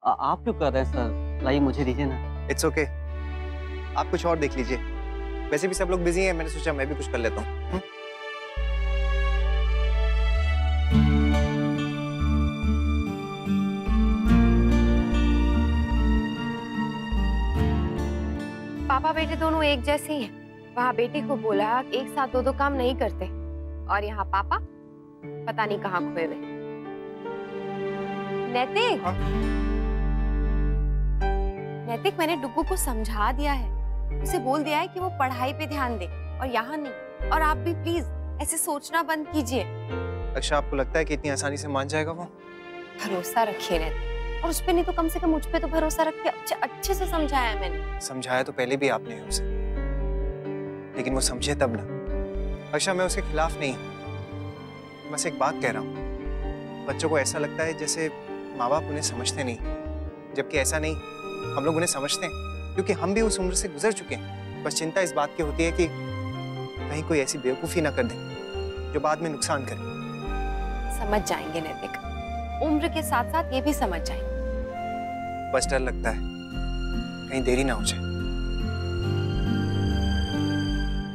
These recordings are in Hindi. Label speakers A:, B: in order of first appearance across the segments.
A: आप क्यों कर रहे हैं सर? लाइए मुझे दीजिए ना।
B: इट्स ओके, आप कुछ और देख लीजिए। वैसे भी सब लोग बिजी हैं, मैंने सोचा मैं भी कुछ कर लेता हूँ।
C: पापा बेटे दोनों एक जैसे ही हैं। वहाँ बेटे को बोला एक साथ दो दो काम नहीं करते, और यहाँ पापा पता नहीं कहाँ खोए हुए। नैतिक, नैतिक, मैंने डुग्गू को समझा दिया है, उसे बोल दिया है कि वो पढ़ाई पे ध्यान दे और यहाँ नहीं। और आप भी प्लीज ऐसे सोचना बंद कीजिए।
B: अच्छा, आपको लगता है कि इतनी आसानी से मान जाएगा वो?
C: भरोसा रखिए नैतिक, और उस पे नहीं तो कम से कम मुझ पे तो भरोसा रखिए। अच्छे से समझाया मैंने।
B: समझाया तो पहले भी आपने है उसे, लेकिन वो समझे तब ना। अच्छा, मैं उसके खिलाफ नहीं हूँ, बस एक बात कह रहा हूँ। बच्चों को ऐसा लगता है जैसे माँ बाप उन्हें समझते नहीं, जबकि ऐसा नहीं, हम लोग उन्हें समझते हैं, क्योंकि हम भी उस उम्र से गुजर चुके हैं। बस चिंता इस बात की होती है कि कहीं कोई ऐसी बेवकूफ़ी ना कर दे जो बाद में नुकसान करे।
C: समझ जाएंगे नैतिक, उम्र के साथ साथ ये भी समझ जाएंगे।
B: बस डर लगता है कहीं देरी ना हो जाए।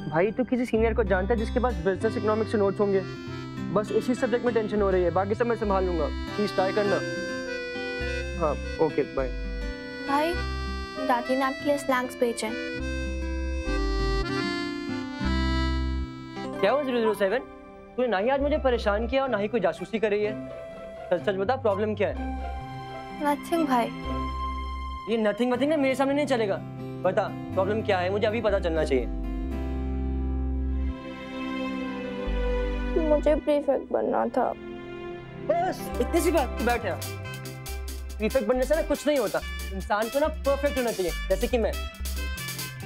D: भाई तो किसी सीनियर को जानता है जिसके पास बिजनेस इकोनॉमिक्स से नोट्स होंगे? बस इसी सब्जेक्ट में टेंशन हो रही है, बाकी सब मैं संभाल लूंगा। प्लीज ट्राई करना। हाँ ओके बाय।
E: भाई दादी ने आपके लिए स्लैंग्स भेजे।
D: क्या हुआ 007? तूने ना ही आज मुझे परेशान किया और ना ही कोई जासूसी कर रही है। सच सच बता, प्रॉब्लम क्या है?
E: नथिंग भाई।
D: ये नथिंग वथिंग ना मेरे सामने नहीं चलेगा। बता प्रॉब्लम क्या है, मुझे अभी पता चलना चाहिए।
E: मुझे प्रीफेक्ट बनना था।
D: बस इतनी सी बात। तू बैठ यार। प्रीफेक्ट बनने से ना कुछ नहीं होता, इंसान को ना परफेक्ट होना चाहिए, जैसे कि मैं।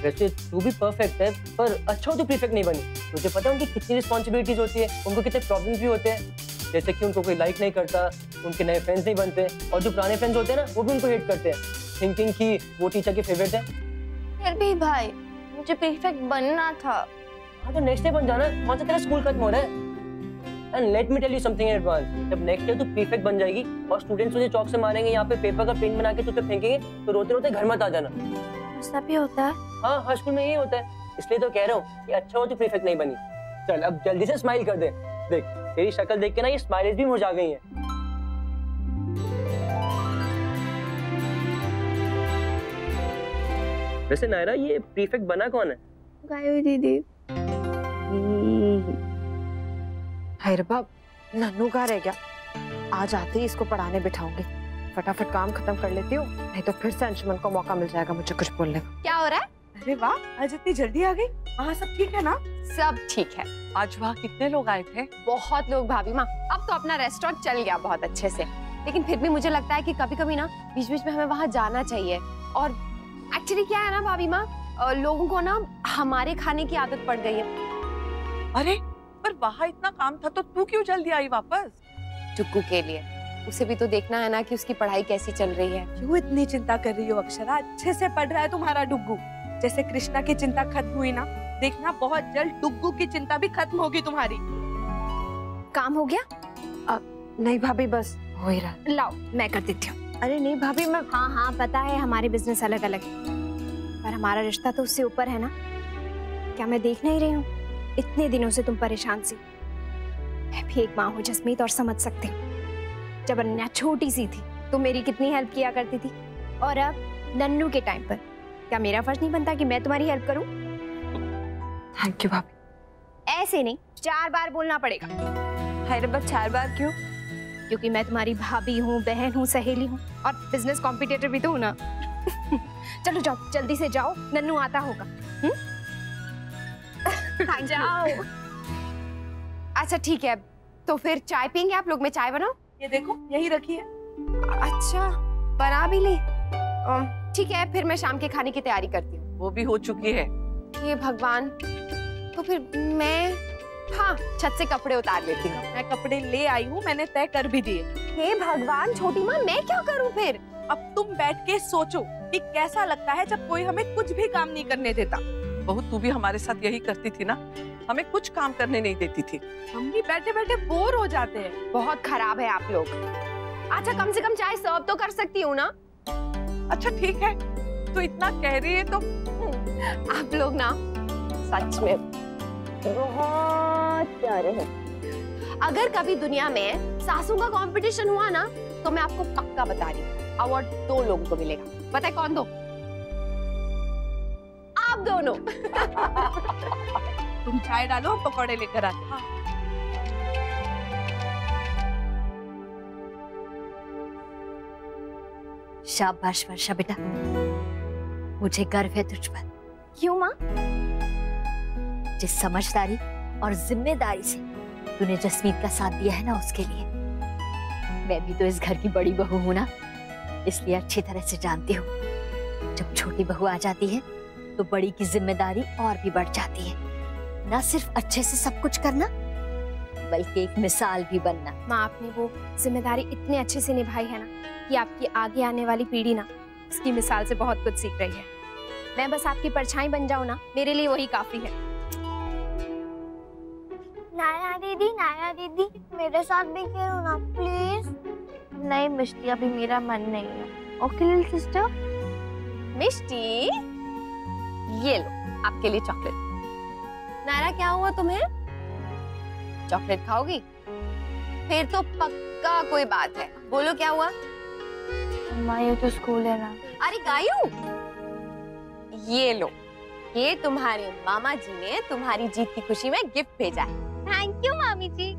D: वैसे तू भी परफेक्ट है, पर अच्छा हो तो प्रीफेक्ट नहीं बनी। तुझे पता है उनकी कितनी रिस्पॉन्सिबिलिटीज होती है, उनको कितने प्रॉब्लम्स भी होते हैं, जैसे कि उनको कोई लाइक नहीं करता, उनके नए फ्रेंड्स नहीं बनते, और जो पुराने फ्रेंड्स होते हैं ना वो भी उनको हेट करते हैं, थिंकिंग कि वो टीचर के फेवरेट है।
E: फिर भी भाई मुझे प्रीफेक्ट बनना था।
D: हाँ तो नेक्स्ट डे बन जाना। कौन सा तेरा स्कूल खत्म हो रहा है? And let me tell you something in advance, जब नेक्स्ट ईयर तू प्रीफेक्ट बन जाएगी और स्टूडेंट्स तुझे चौक से मारेंगे, यहाँ पे पेपर का पेन बना के तुझे फेंकेंगे, तो रोते रोते घर मत आ जाना।
E: ऐसा भी होता है?
D: हाँ, हर स्कूल में यही होता है, इसलिए तो कह रहा हूँ कि अच्छा हो तो प्रीफेक्ट नहीं बनी। चल अब जल्दी से स्माइल कर दे। देख तेरी शक्ल देख के ना ये स्माइल्स भी मुरझा गई हैं। वैसे नायरा, ये प्रीफेक्ट बना कौन है?
E: गायत्री दीदी।
C: हाय रब्बा, नन्नू कहाँ रह गया? आज आते ही इसको पढ़ाने बिठाऊंगी। फटाफट काम खत्म कर लेती हूँ, नहीं तो फिर से अंशुमन को मौका मिल जाएगा मुझे कुछ बोलने का।
F: क्या हो रहा है?
G: अरे वाह, आज इतनी जल्दी आ गई। वहाँ सब ठीक है ना?
F: सब ठीक है।
G: आज वहाँ कितने लोग आए थे?
F: बहुत लोग भाभी माँ। अब तो अपना रेस्टोरेंट चल गया बहुत अच्छे से, लेकिन फिर भी मुझे लगता है कि कभी कभी ना बीच बीच में हमें वहाँ जाना चाहिए। और एक्चुअली क्या है ना भाभी माँ, लोगों को ना हमारे खाने की आदत पड़ गई है।
G: अरे पर वहाँ इतना काम था तो तू क्यों जल्दी आई वापस?
F: टुक्कू के लिए, उसे भी तो देखना है ना कि उसकी पढ़ाई कैसी चल रही है।
G: क्यों इतनी चिंता कर रही हो अक्षरा? अच्छे से पढ़ रहा है तुम्हारा डुग्गू। जैसे कृष्णा की चिंता खत्म हुई ना, देखना बहुत जल्द डुग्गू की चिंता भी खत्म होगी तुम्हारी।
F: काम हो गया?
C: नहीं भाभी, बस हो ही रहा।
F: लाओ मैं कर देती हूँ।
C: अरे नहीं भाभी, मैं
F: हाँ पता है हमारे बिजनेस अलग अलग है, पर हमारा रिश्ता तो उससे ऊपर है ना। क्या मैं देख नहीं रही हूँ? इतने दिनों से तुम परेशान सी। मैं भी एक माँ हूँ जसमीत, और समझ सकती हूँ। जब अन्या छोटी सी थी तो मेरी कितनी हेल्प किया करती थी, और अब नन्नू के टाइम पर क्या मेरा फर्ज नहीं बनता कि मैं तुम्हारी हेल्प करूँ?
C: थैंक यू भाभी।
F: ऐसे नहीं, 4 बार बोलना पड़ेगा।
C: हाय रब्बा, 4 बार क्यों?
F: क्योंकि मैं तुम्हारी भाभी हूँ, बहन हूँ, सहेली हूँ, और बिजनेस कॉम्पिटिटर भी तो हूँ ना। चलो जाओ, जल्दी से जाओ, नन्नू आता होगा। जाओ। अच्छा ठीक है, तो फिर चाय पियेंगे आप लोग? मैं चाय बनाऊं?
G: ये देखो यही रखी है।
F: अच्छा बना भी ली। ठीक है, फिर मैं शाम के खाने की तैयारी करती हूँ।
G: वो भी हो चुकी है।
F: ये भगवान, तो फिर मैं हाँ छत से कपड़े उतार लेती हूँ।
G: मैं कपड़े ले आई हूँ, मैंने तय कर भी दिए।
F: हे भगवान, छोटी माँ मैं क्या करूँ फिर?
G: अब तुम बैठ के सोचो कि कैसा लगता है जब कोई हमें कुछ भी काम नहीं करने देता। बहू तू भी हमारे साथ यही करती थी ना, हमें कुछ काम करने नहीं देती थी। हम भी बैठे बैठे बोर हो जाते हैं।
F: बहुत खराब है आप लोग। अच्छा कम से कम चाय सर्व तो कर सकती हूँ ना?
G: अच्छा ठीक है, तू इतना कह रही है तो
C: आप लोग ना सच में बहुत प्यारे हैं। अगर कभी दुनिया में सासू का कंपटीशन हुआ ना तो मैं आपको पक्का बता रही हूँ, अवार्ड 2 लोगों को मिलेगा। पता है कौन दो? आप दोनों।
G: तुम चाय डालो, हम पकौड़े लेकर आते। हाँ।
H: शाबाश वर्षा बेटा, मुझे गर्व है तुझ पर।
F: क्यों माँ?
H: जिस समझदारी और जिम्मेदारी से तूने जसमीत का साथ दिया है ना, उसके लिए। मैं भी तो इस घर की बड़ी बहू हूं ना, इसलिए अच्छी तरह से जानती हूँ जब छोटी बहू आ जाती है तो बड़ी की जिम्मेदारी और भी बढ़ जाती है। ना सिर्फ अच्छे से सब कुछ करना, बल्कि एक मिसाल भी बनना।
F: माँ, आपने वो जिम्मेदारी इतने अच्छे से निभाई है ना कि आपकी आगे आने वाली पीढ़ी ना इसकी मिसाल से बहुत कुछ सीख रही है। मैं बस आपकी परछाई बन जाऊं ना, मेरे लिए वही काफी है।
E: नाया दीदी मेरे साथ भी खेलो ना प्लीज। नहीं मिष्टी, अभी मेरा मन नहीं है। Okay little sister.
C: मिष्टी, ये लो आपके लिए चॉकलेट। नायरा, क्या हुआ तुम्हें? चॉकलेट खाओगी? फिर तो पक्का कोई बात है। बोलो क्या हुआ?
E: अम्मा ये तो स्कूल है ना।
C: अरे गायू, ये लो, ये तुम्हारे मामा जी ने तुम्हारी जीत की खुशी में गिफ्ट भेजा है।
E: थैंक यू मामी जी।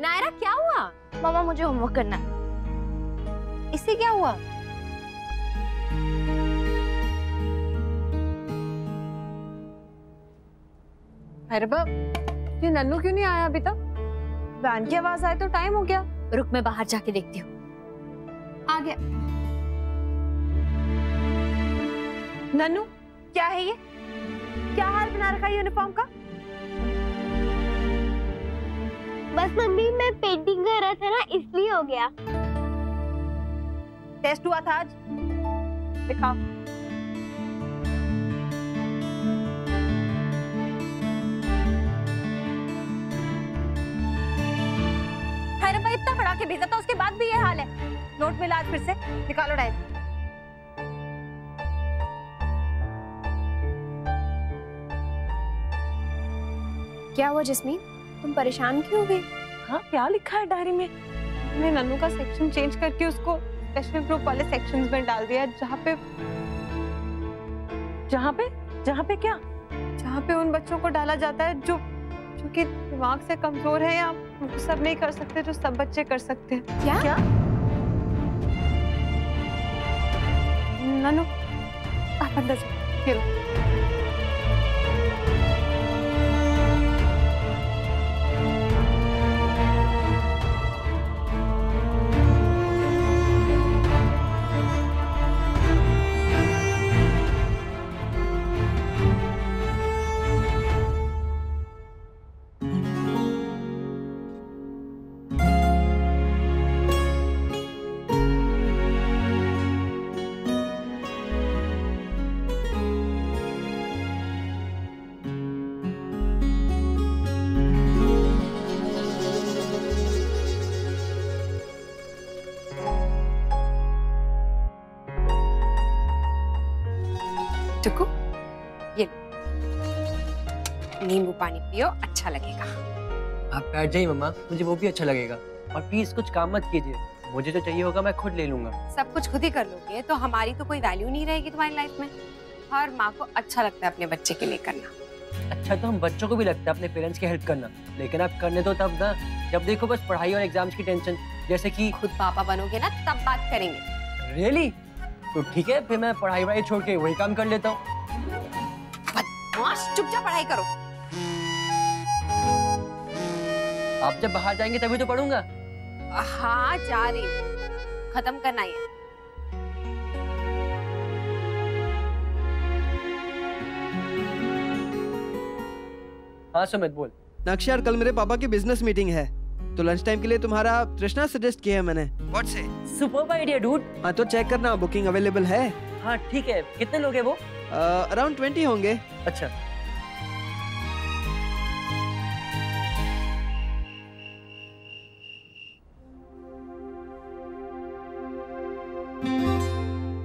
C: नायरा, क्या हुआ?
E: मामा मुझे होमवर्क करना है।
C: इससे क्या हुआ? अरे बाप, ये नन्नू क्यों नहीं आया अभी तक? वैन की आवाज आए तो टाइम हो गया।
H: रुक, मैं बाहर जाके देखती हूँ।
C: आ गया। नन्नू, क्या है ये? क्या हाल बना रखा है यूनिफॉर्म का?
E: बस मम्मी, मैं पेंटिंग कर रहा था ना, इसलिए हो गया।
C: टेस्ट हुआ था आज? दिखाओ। अरे भाई, इतना पढ़ा के भेजा था, उसके बाद भी ये हाल है। नोट मिला आज फिर से। निकालो डायरी।
F: क्या हुआ जसमीत, तुम परेशान क्यों हो गई?
G: हाँ, क्या लिखा है डायरी में?
C: मैंने नन्नू का सेक्शन चेंज करके उसको स्पेशल ग्रुप वाले सेक्शंस में डाल दिया, जहाँ पे क्या? जहाँ पे उन बच्चों को डाला जाता है जो कि दिमाग से कमजोर है या सब नहीं कर सकते जो सब बच्चे कर सकते हैं।
F: क्या?
C: नन्नू, आप अंदर जाओ, खेलो। टुकु, ये नींबू पानी पियो, अच्छा लगेगा।
D: आप बैठ जाइए मम्मा, मुझे वो भी अच्छा लगेगा। और प्लीज कुछ काम मत कीजिए, मुझे जो चाहिए होगा मैं खुद ले लूंगा।
C: सब कुछ खुद ही कर लोगे तो हमारी तो कोई वैल्यू नहीं रहेगी तुम्हारी लाइफ में। हर माँ को अच्छा लगता है अपने बच्चे के लिए करना।
D: अच्छा, तो हम बच्चों को भी लगता है अपने पेरेंट्स की हेल्प करना, लेकिन आप करने दो तब ना, जब देखो बस पढ़ाई और एग्जाम्स की टेंशन। जैसे कि
C: खुद पापा बनोगे ना तब बात करेंगे।
D: रियली? तो ठीक है, फिर मैं पढ़ाई वढ़ाई छोड़ के वही काम कर लेता हूँ।
C: चुपचाप पढ़ाई करो।
D: आप जब बाहर जाएंगे तभी तो पढ़ूंगा।
C: हाँ, जा रही हूँ, खत्म करना है।
D: हाँ सुमित, बोल।
I: नक्श यार, कल मेरे पापा की बिजनेस मीटिंग है, तो लंच टाइम के लिए तुम्हारा तृष्णा सजेस्ट किया है मैंने। व्हाट से?
D: Superb idea dude.
I: हाँ तो चेक करना, बुकिंग अवेलेबल है।
D: हाँ ठीक है, कितने लोग हैं वो?
I: अराउंड 20 होंगे।
D: अच्छा।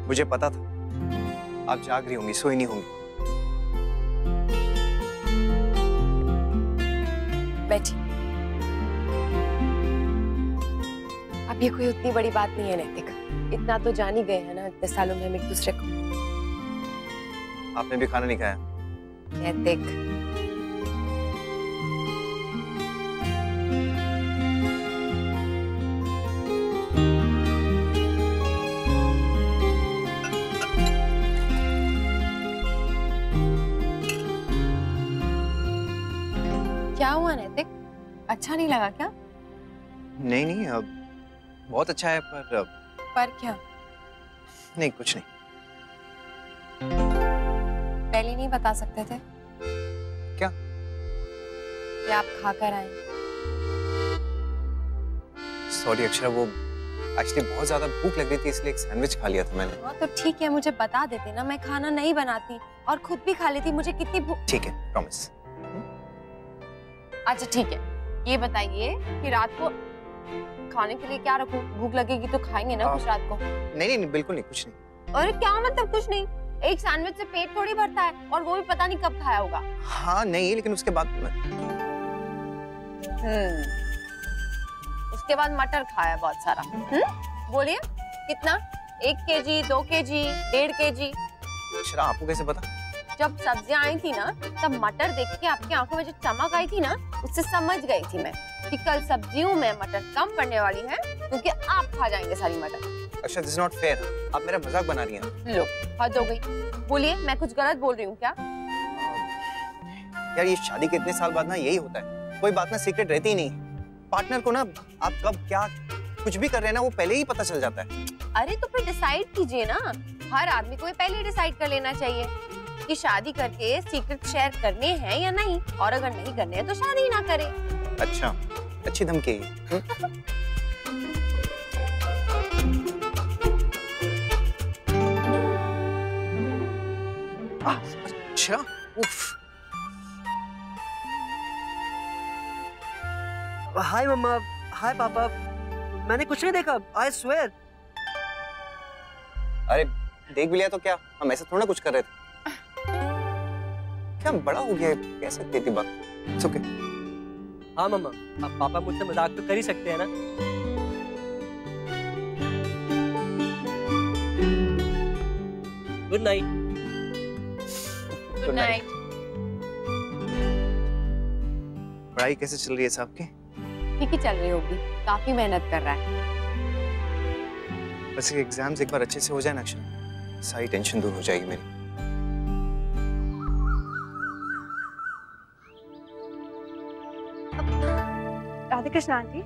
B: मुझे पता था आप जाग रही होंगी, सोई नहीं होंगी।
C: बैठी। अब ये कोई उतनी बड़ी बात नहीं है नैतिक, इतना तो जान ही गए हैं ना इतने सालों में हम एक दूसरे को।
B: आपने भी खाना नहीं खाया?
C: नैतिक, क्या हुआ नैतिक? अच्छा नहीं लगा क्या?
B: नहीं नहीं, अब बहुत अच्छा है,
C: पर क्या?
B: नहीं कुछ नहीं।
C: पहले नहीं बता सकते थे?
B: क्या?
C: कि आप खाकर आए।
B: सॉरी अक्षरा, वो एक्चुअली बहुत ज्यादा भूख लग रही थी इसलिए एक सैंडविच खा लिया था मैंने।
C: हाँ तो ठीक है, मुझे बता देते ना, मैं खाना नहीं बनाती और खुद भी खा लेती, मुझे कितनी भूख।
B: ठीक है, प्रॉमिस।
C: अच्छा ठीक है, ये बताइए कि रात को खाने के लिए क्या रखूं? भूख लगेगी तो खाएंगे ना कुछ रात को।
B: नहीं नहीं बिल्कुल नहीं, कुछ नहीं।
C: अरे क्या मतलब कुछ नहीं? एक सैंडविच से पेट थोड़ी भरता है, और वो भी पता नहीं कब खाया होगा।
B: हाँ नहीं, लेकिन उसके बाद
C: उसके बाद मटर खाया बहुत सारा। बोलिए कितना? 1 केजी, 2 केजी, 1.5 केजी?
B: अक्षरा आपको कैसे पता?
C: जब सब्जियां आई थी ना, तब मटर देख के आपकी आंखों में जो चमक आई थी ना, उससे समझ गई थी मैं कि कल सब्जियों में मटर कम पड़ने वाली है, क्योंकि आप खा जाएंगे सारी मटर।
B: अच्छा, दिस इज नॉट फेयर, आप मेरा मजाक बना रही हैं।
C: लो, हद हो गई। बोलिए, मैं कुछ गलत बोल रही हूँ क्या?
B: यार ये शादी के इतने साल बाद ना यही होता है, कोई बात ना सीक्रेट रहती ही नहीं। पार्टनर को ना आप कब क्या कुछ भी कर रहे हैं ना, वो पहले ही पता चल जाता है।
C: अरे तो फिर डिसाइड कीजिए ना, हर आदमी को पहले डिसाइड कर लेना चाहिए कि शादी करके सीक्रेट शेयर करने हैं या नहीं, और अगर नहीं करने हैं तो शादी ना करे।
B: अच्छा, अच्छी धमकी है। अच्छा, उफ।
D: हाय मम्मा, हाय पापा, मैंने कुछ नहीं देखा, आई स्वेयर।
B: अरे देख भी लिया तो क्या, हम ऐसे थोड़ा कुछ कर रहे थे। क्या बड़ा हो गया है, कह सकती थी बात। It's okay.
D: हाँ मम्मा, अब पापा मुझसे मजाक तो कर ही सकते हैं ना। Good night.
C: Good night.
B: पढ़ाई कैसे चल रही है साहब की?
C: ठीक ही चल रही होगी, काफी मेहनत कर रहा है।
B: बस एग्जाम्स एक बार अच्छे से हो जाए ना अक्षरा, सारी टेंशन दूर हो जाएगी मेरी।
J: Radhe Krishna aunty.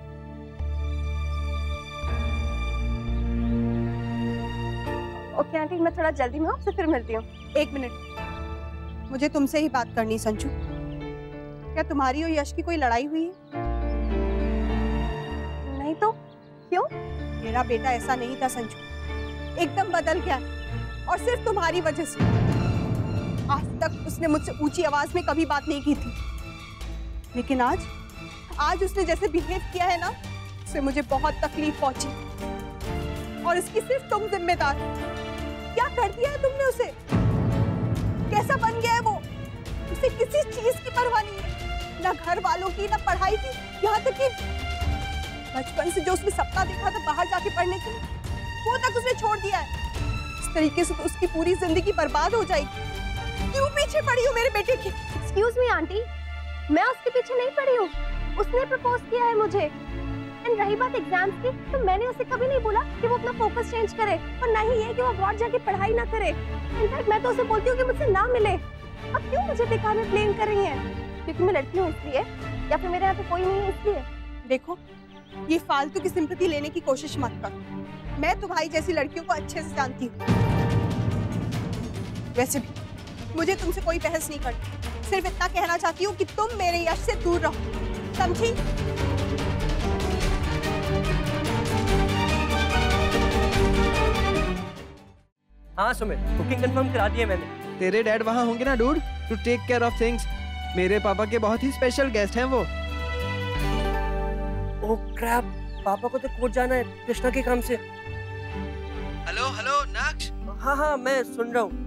J: Okay aunty, मैं थोड़ा जल्दी में हूँ, आपसे फिर मिलती हूँ।
K: 1 मिनट, मुझे तुमसे ही बात करनी संजू। क्या तुम्हारी और यश की कोई लड़ाई हुई है?
J: नहीं तो क्यों?
K: मेरा बेटा ऐसा नहीं था संजू, एकदम बदल गया, और सिर्फ तुम्हारी वजह से। आज तक उसने मुझसे ऊंची आवाज में कभी बात नहीं की थी, लेकिन आज उसने जैसे बिहेव किया है ना, उससे मुझे बहुत तकलीफ पहुंची, और इसकी सिर्फ तुम जिम्मेदार। क्या कर दिया है तुमने उसे? कैसा बन गया है वो? उसे किसी चीज की परवाह नहीं है, ना घर वालों की, ना पढ़ाई की, यहाँ तक कि बचपन से जो उसने सपना देखा था बाहर जाके पढ़ने के लिए, वो तक उसने छोड़ दिया है। इस तरीके से तो उसकी पूरी जिंदगी बर्बाद हो जाएगी। क्यों पीछे पड़ी हो मेरे बेटे की?
J: एक्सक्यूज मी आंटी, मैं उसके पीछे नहीं पड़ी हूँ, उसने प्रपोज किया है मुझे। एंड रही बात एग्जाम्स की, तो मैंने उसे कभी नहीं बोला कि वो अपना फोकस चेंज करे, और ना ही ये कि वो अब्रॉड जाके पढ़ाई ना करे। इनफैक्ट मैं तो उसे बोलती हूँ कि मुझसे ना मिले। अब क्यों मुझे बेकार में ब्लेम कर रही हैं? क्योंकि मैं लड़की हूँ इसलिए, या फिर मेरे यहाँ पे कोई नहीं है इसलिए?
K: देखो, ये फालतू की सिंपैथी लेने की कोशिश मत कर। मैं तुम्हारी जैसी लड़कियों को अच्छे से जानती हूँ। वैसे भी मुझे तुमसे कोई बहस नहीं करनी, सिर्फ इतना कहना चाहती हूँ कि तुम मेरे यश से दूर रहो, समझी?
D: हाँ सुमित, बुकिंग कंफर्म करा दी है मैंने।
I: तेरे डैड वहाँ होंगे ना dude, to take care of things. मेरे पापा के बहुत ही स्पेशल गेस्ट हैं वो।
D: ओह क्रैप, पापा को तो कोर्ट जाना है कृष्णा के काम से।
I: हेलो हेलो नक्श,
D: हाँ हाँ मैं सुन रहा हूँ।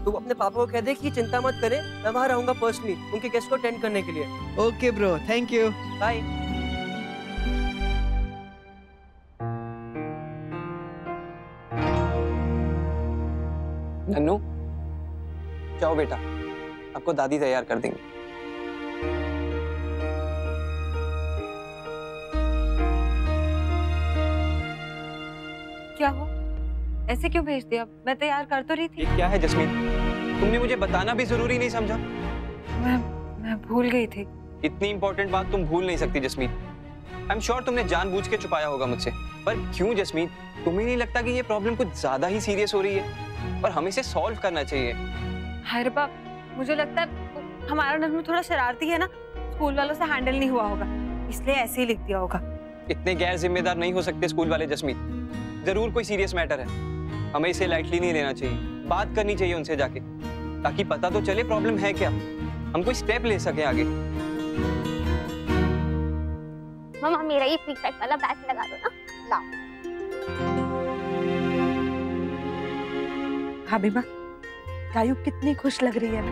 D: तू अपने पापा को कह दे कि चिंता मत करे, मैं वहाँ रहूंगा पर्सनली उनके गेस्ट को अटेंड करने के लिए।
I: Okay bro, thank you.
D: Bye.
B: Nannu जाओ बेटा, आपको दादी तैयार कर देंगे।
L: क्या हुआ? ऐसे क्यों भेज दिया? मैं तैयार कर तो रही थी।
B: ये क्या है जस्मीन, तुमने मुझे बताना भी जरूरी नहीं समझा?
L: मैं भूल गई थी।
B: इतनी इंपॉर्टेंट बात तुम भूल नहीं सकती जस्मीन। आई एम श्योर तुमने जानबूझ के छुपाया होगा मुझसे, पर क्यों जस्मीन? तुम्हें नहीं लगता कि ये प्रॉब्लम कुछ ज्यादा ही सीरियस हो रही है और हमें इसे सॉल्व करना चाहिए?
L: हाय बाप, मुझे लगता है हमारा नन्नू थोड़ा शरारती है ना, स्कूल वालों से हैंडल नहीं हुआ होगा, इसलिए ऐसे ही लिख दिया होगा।
B: इतने गैर जिम्मेदार नहीं हो सकते स्कूल वाले जस्मीन। जरूर कोई सीरियस मैटर है, हमें इसे लाइटली नहीं लेना चाहिए। बात करनी चाहिए उनसे जाके, ताकि पता तो चले प्रॉब्लम है क्या, हम कोई स्टेप ले सके आगे।
E: मम्मा मेरा ये प्रीफेक्ट वाला बैच लगा दो ना, लाओ।
G: हबीबा, कायू कितनी खुश लग रही है ना,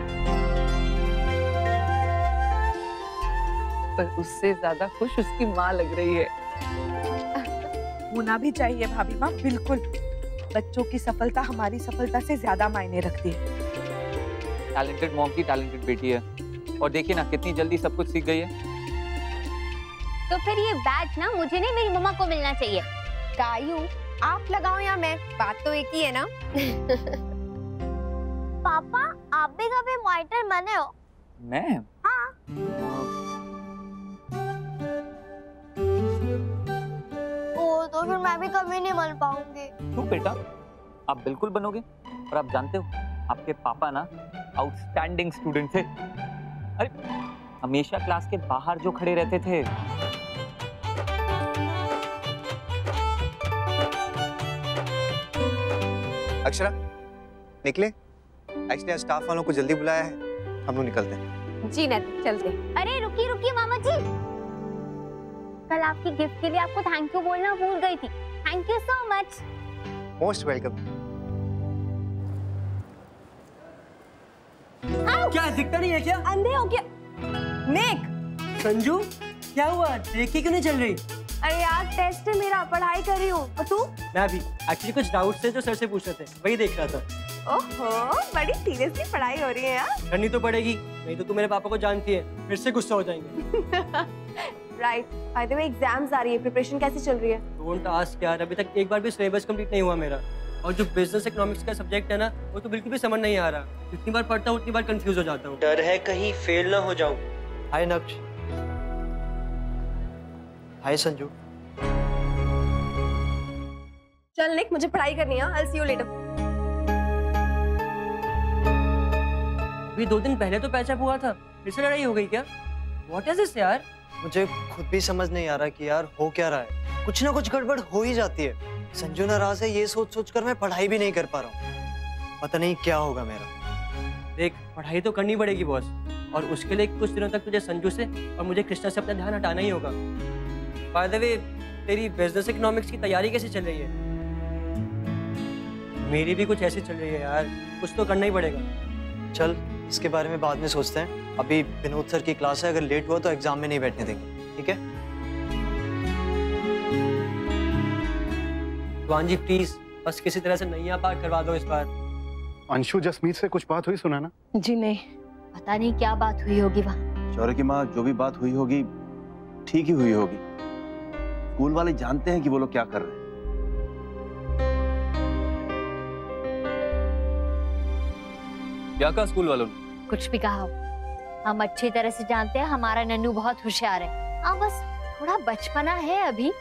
G: पर उससे ज्यादा खुश उसकी माँ लग रही है। होना भी चाहिए भाभी माँ, बिल्कुल। बच्चों की सफलता हमारी सफलता से ज्यादा मायने रखती है।
M: टैलेंटेड मॉम की टैलेंटेड बेटी है, और देखिए ना कितनी जल्दी सब कुछ सीख गई है।
E: तो फिर ये बैच ना मुझे नहीं, मेरी मम्मा को मिलना चाहिए।
C: कायू, आप लगाओ या मैं, बात तो एक ही है ना।
E: पापा, आप भी कभी मॉनिटर बने हो?
M: मैं?
E: हाँ। ओ, तो फिर मैं भी कभी नहीं बन पाऊंगी।
M: क्यों बेटा, आप बिल्कुल बनोगे। और आप जानते हो, आपके पापा ना आउटस्टैंडिंग स्टूडेंट थे। अरे हमेशा क्लास के बाहर जो खड़े रहते थे।
B: अक्षरा, निकले? एक्चुअली आज स्टाफ वालों को जल्दी बुलाया है, हम लोग निकलते हैं।
C: जी नैतिक, चलते।
E: अरे रुकिए रुकिए मामा जी, कल आपकी गिफ्ट के लिए आपको थैंक यू बोलना भूल गई थी। Thank you so much.
B: Most welcome.
D: क्या दिखता नहीं है क्या?
C: अंधे हो क्या? निक,
D: संजू क्या हुआ, देखी क्यों नहीं चल रही?
C: अरे यार टेस्ट है मेरा, पढ़ाई कर रही हूँ। और तू?
D: मैं भी एक्चुअली कुछ डाउट्स थे जो सर से पूछ रहे थे, वही देख रहा था।
C: ओहो, बड़ी सीरियसली पढ़ाई हो रही है यार।
D: करनी तो पड़ेगी, नहीं तो तू मेरे पापा को जानती है, फिर से गुस्सा हो जाएंगे।
C: Right, by the way exams आ रही है, प्रिपरेशन कैसी चल रही है?
D: डोंट आस्क यार, अभी तक एक बार भी सिलेबस कंप्लीट नहीं हुआ मेरा। और जो बिजनेस इकोनॉमिक्स का सब्जेक्ट है ना, वो तो बिल्कुल भी समझ नहीं आ रहा। जितनी बार पढ़ता हूँ उतनी बार कंफ्यूज हो जाता हूँ। डर है कहीं फेल ना हो जाऊँ। हाय नक्श। हाय संजू।
C: चल निक, मुझे पढ़ाई करनी है। I'll see you later.
D: अभी 2 दिन पहले तो पैचअप हुआ था, फिर से लड़ाई हो गई क्या? What is this यार?
N: मुझे खुद भी समझ नहीं आ रहा कि यार हो क्या रहा है। कुछ ना कुछ गड़बड़ हो ही जाती है। संजू नाराज है, ये सोच सोच कर मैं पढ़ाई भी नहीं कर पा रहा हूँ। पता नहीं क्या होगा मेरा।
D: देख, पढ़ाई तो करनी पड़ेगी बॉस, और उसके लिए कुछ दिनों तक तुझे संजू से और मुझे कृष्णा से अपना ध्यान हटाना ही होगा। बाय द वे, तेरी बिजनेस इकोनॉमिक्स की तैयारी कैसे चल रही है? मेरी भी कुछ ऐसी चल रही है यार, कुछ तो करना ही पड़ेगा।
N: चल, इसके बारे में बाद में सोचते हैं। अभी विनोद सर की क्लास है, अगर लेट हुआ तो एग्जाम में नहीं बैठने देंगे, ठीक है?
D: जी प्लीज, बस किसी तरह से नैया पार करवा दो इस बार।
O: अंशु, जसमीत से कुछ बात हुई सुना ना?
L: जी नहीं।
H: पता नहीं क्या बात हुई होगी वहाँ।
P: शौर्य की माँ, जो भी बात हुई होगी ठीक ही हुई होगी। स्कूल वाले जानते हैं कि वो लोग क्या कर रहे हैं।
M: क्या कहा स्कूल वालों ने?
H: कुछ भी कहा हो, हम अच्छी तरह से जानते हैं हमारा नन्नू बहुत होशियार है। हाँ, बस थोड़ा बचपना है अभी,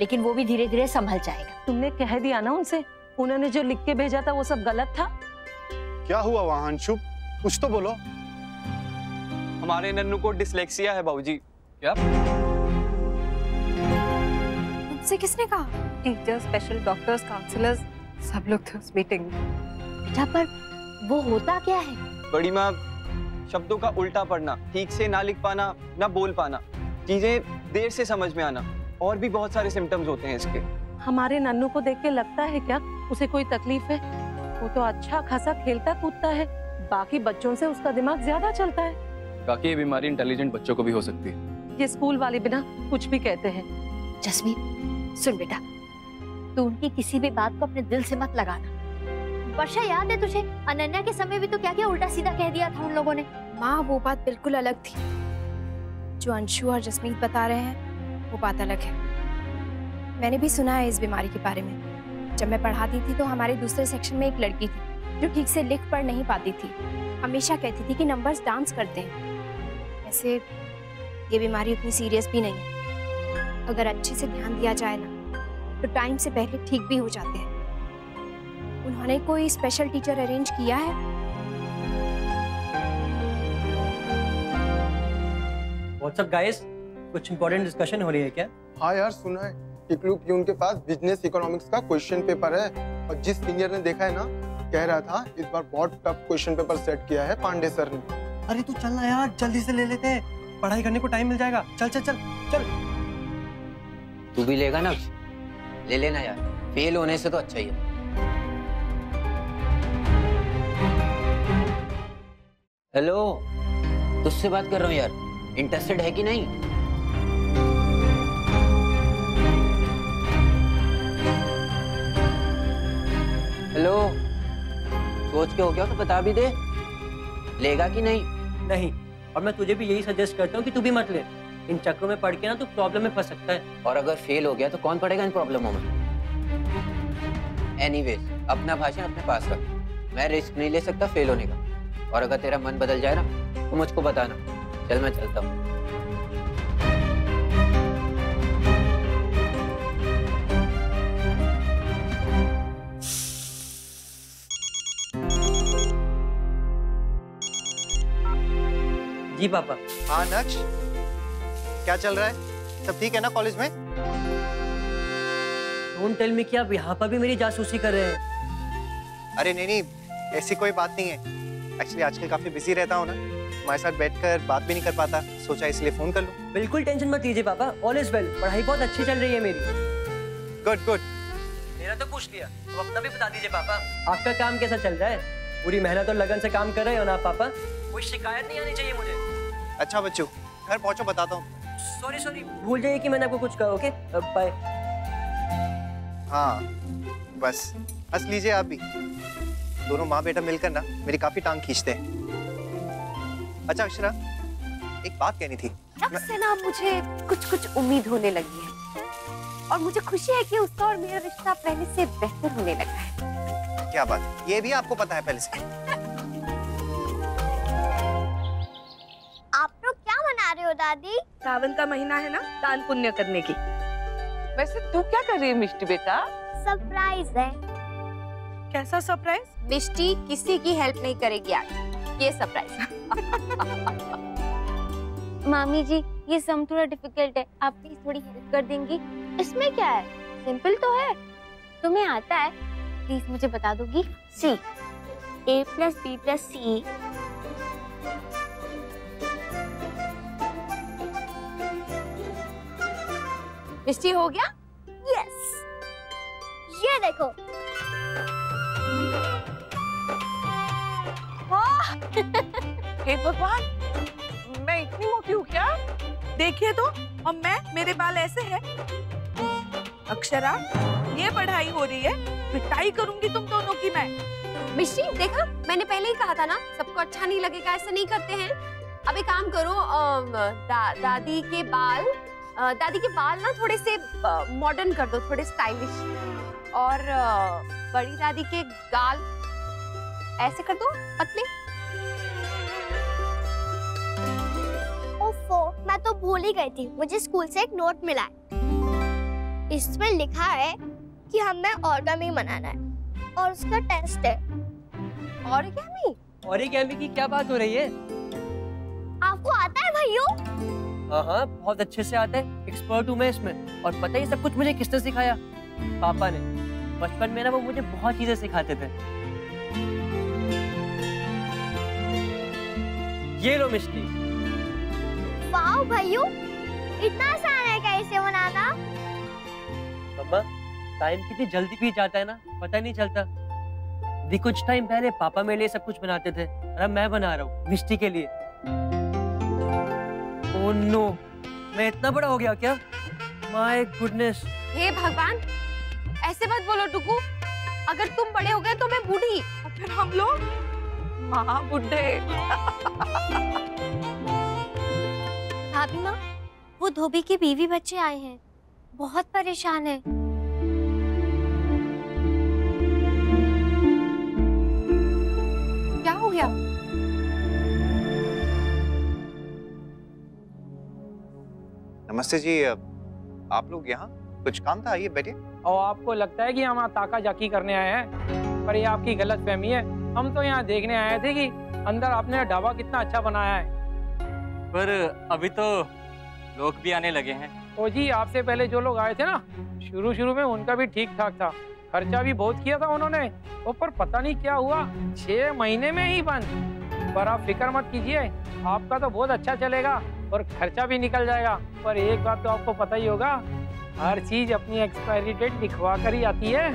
H: लेकिन वो भी धीरे धीरे संभल जाएगा।
L: तुमने कह दिया ना उनसे, उन्होंने जो लिख के भेजा था वो सब गलत था।
O: क्या हुआ वहाँ अंशु, कुछ तो बोलो।
B: हमारे नन्नू को डिसलेक्सिया है बाबूजी। क्या?
F: तुमसे किसने कहा?
L: टीचर्स, स्पेशल डॉक्टर्स, काउंसलर्स, सब लोग थे उस मीटिंग में।
H: बेटा, पर वो होता क्या है?
B: बड़ी माँ, शब्दों का उल्टा पढ़ना, ठीक से ना लिख पाना, ना बोल पाना, चीजें देर से समझ में आना, और भी बहुत सारे सिम्टम्स होते हैं इसके।
L: हमारे नन्नू को देख के लगता है क्या उसे कोई तकलीफ है?
Q: वो तो अच्छा खासा खेलता कूदता है, बाकी बच्चों से उसका दिमाग ज्यादा चलता है।
R: बाकी ये बीमारी इंटेलिजेंट बच्चों को भी हो सकती है।
Q: ये स्कूल वाले बिना कुछ भी कहते हैं।
H: जस्मीन सुन बेटा, तू उनकी किसी भी बात को अपने दिल से मत लगाना। वर्षा याद है तुझे, अनन्या के समय भी तो क्या क्या उल्टा सीधा कह दिया था उन लोगों ने।
F: माँ वो बात बिल्कुल अलग थी, जो अंशु और जसमीत बता रहे हैं वो बात अलग है। मैंने भी सुना है इस बीमारी के बारे में। जब मैं पढ़ाती थी तो हमारे दूसरे सेक्शन में एक लड़की थी जो ठीक से लिख पढ़ नहीं पाती थी। हमेशा कहती थी कि नंबर्स डांस करते हैं। वैसे ये बीमारी उतनी सीरियस भी नहीं है, अगर अच्छे से ध्यान दिया जाए ना तो टाइम से पहले ठीक भी हो जाते हैं। उन्होंने कोई स्पेशल टीचर अरेंज किया है?
D: व्हाट्सअप गाइस, कुछ इंपॉर्टेंट डिस्कशन हो रही है क्या?
S: हाँ यार सुना है, टिकलू प्यून के पास बिजनेस इकोनॉमिक्स का क्वेश्चन पेपर है और जिस सीनियर ने देखा है ना, कह रहा था इस बार बहुत टफ क्वेश्चन पेपर सेट किया है पांडे सर ने।
D: अरे तू चल ना यार, जल्दी से ले लेते हैं, पढ़ाई करने को टाइम मिल जाएगा। चल चल चल चल।
T: तू भी लेगा ना? ले लेना यार, फेल होने से तो अच्छा ही है। हेलो, तुझसे बात कर रहा हूँ यार, इंटरेस्टेड है कि नहीं? हेलो, सोच के हो गया तो बता भी दे, लेगा कि नहीं?
D: नहीं, और मैं तुझे भी यही सजेस्ट करता हूँ कि तू भी मत ले। इन चक्करों में पढ़ के ना तू प्रॉब्लम में फंस सकता है।
T: और अगर फेल हो गया तो कौन पड़ेगा इन प्रॉब्लमों में? एनीवेज, अपना भाषण अपने पास रख। मैं रिस्क नहीं ले सकता फेल होने का। और अगर तेरा मन बदल जाए ना तो मुझको बताना। चल मैं चलता हूँ।
D: जी पापा।
B: हाँ नक्श, क्या चल रहा है? सब ठीक है ना कॉलेज में?
D: डोंट टेल मी कि आप यहाँ पर भी मेरी जासूसी कर रहे हैं।
B: अरे नहीं नहीं, ऐसी कोई बात नहीं है। एक्चुअली आजकल काफी बिजी रहता हूँ ना, हमारे साथ बैठकर बात भी नहीं कर पाता, सोचा इसलिए फोन कर लूँ।
D: बिल्कुल टेंशन मत लीजिए पापा, ऑल इज वेल। पढ़ाई बहुत अच्छी चल रही है मेरी।
B: Good good.
D: मेरा तो पूछ लिया, तो अपना भी बता दीजिए पापा। आपका काम कैसा चल रहा है? पूरी मेहनत और लगन से काम कर रहे हो ना पापा? कोई शिकायत नहीं आनी चाहिए मुझे।
B: अच्छा बच्चों, घर पहुंचो, बताता हूँ।
D: सॉरी सॉरी, भूल जाइए कि मैंने आपको कुछ कहा। Okay bye.
B: हाँ बस हंस लीजिए आप भी। दोनों माँ बेटा मिलकर ना मेरी काफी टांग खींचते हैं। अच्छा अक्षरा, एक बात कहनी थी।
C: अब से ना मुझे कुछ कुछ उम्मीद होने लगी है और मुझे खुशी है कि उसका और मेरा रिश्ता पहले से बेहतर होने लगा है।
B: क्या बात, ये भी आपको पता है पहले से?
E: आप लोग क्या मना रहे हो दादी?
G: सावन का महीना है ना, दान पुण्य करने की। वैसे तू क्या कर रही है मिष्टी बेटा?
E: सरप्राइज है।
G: कैसा सरप्राइज?
C: मिष्टी किसी की हेल्प नहीं करेगी आज, ये सरप्राइज।
E: मामी जी, ये सम थोड़ा डिफिकल्ट है, आप प्लीज थोड़ी हेल्प कर देंगी? इसमें क्या है, सिंपल तो है। तुम्हें आता है, प्लीज मुझे बता दोगी? सी A + B + C।
C: मिष्टी हो गया?
E: यस, ये देखो।
G: हे भगवान, मैं इतनी मोटी हूँ क्या? देखिए तो, और मेरे बाल ऐसे हैं। अक्षरा, ये पढ़ाई हो रही है, पिटाई करूंगी तुम दोनों की मैं।
C: मिष्टी देखा, मैंने पहले ही कहा था ना, सबको अच्छा नहीं लगेगा, ऐसा नहीं करते हैं। अब एक काम करो, दादी के बाल ना थोड़े से मॉडर्न कर दो, थोड़े स्टाइलिश। और बड़ी दादी के गाल ऐसे कर दो, पतले।
E: ओफो, मैं तो भूल ही गई थी, मुझे स्कूल से एक नोट मिला है। इसमें लिखा है कि हमें ऑरिगेमी बनाना है और उसका टेस्ट है।
C: ऑरिगेमी?
D: ऑरिगेमी की क्या बात हो रही है?
E: आपको आता है भैया?
D: हाँ, बहुत अच्छे से आता है, एक्सपर्ट हूँ मैं इसमें। और पता है सब कुछ मुझे किसने सिखाया? पापा ने। बचपन में ना वो मुझे बहुत चीजें सिखाते थे। ये लो मिष्टी।
E: वाह भैया, इतना आसान है क्या इसे बनाना?
D: मम्मा, टाइम कितनी जल्दी बीत जाता है ना, पता नहीं चलता। अभी कुछ टाइम पहले पापा मेरे लिए सब कुछ बनाते थे और अब मैं बना रहा हूँ मिष्टी के लिए। ओह नो, मैं इतना बड़ा हो गया क्या? My goodness.
C: हे भगवान, ऐसे मत बोलो टुकू। अगर तुम बड़े हो गए तो मैं बूढ़ी और फिर हम लोग
L: माँ बुड्ढे।
E: भाभी माँ, वो धोबी के बीवी बच्चे आए हैं, बहुत परेशान है।
C: क्या हो गया?
B: नमस्ते जी, आप लोग यहाँ कुछ काम था? आइए बैठिए।
U: और आपको लगता है कि हम ताका जाकी करने आए हैं, पर ये आपकी गलत फहमी है। हम तो यहाँ देखने आए थे कि अंदर आपने ढाबा कितना अच्छा बनाया है।
M: पर अभी तो लोग भी आने लगे हैं।
U: ओ जी, आपसे पहले जो लोग आए थे ना, शुरू में उनका भी ठीक ठाक था, खर्चा भी बहुत किया था उन्होंने। पर पता नहीं क्या हुआ, 6 महीने में ही बंद। पर आप फिक्र मत कीजिए, आपका तो बहुत अच्छा चलेगा और खर्चा भी निकल जाएगा। पर एक बात तो आपको पता ही होगा, हर चीज अपनी एक्सपायरी डेट दिखवा कर ही आती है।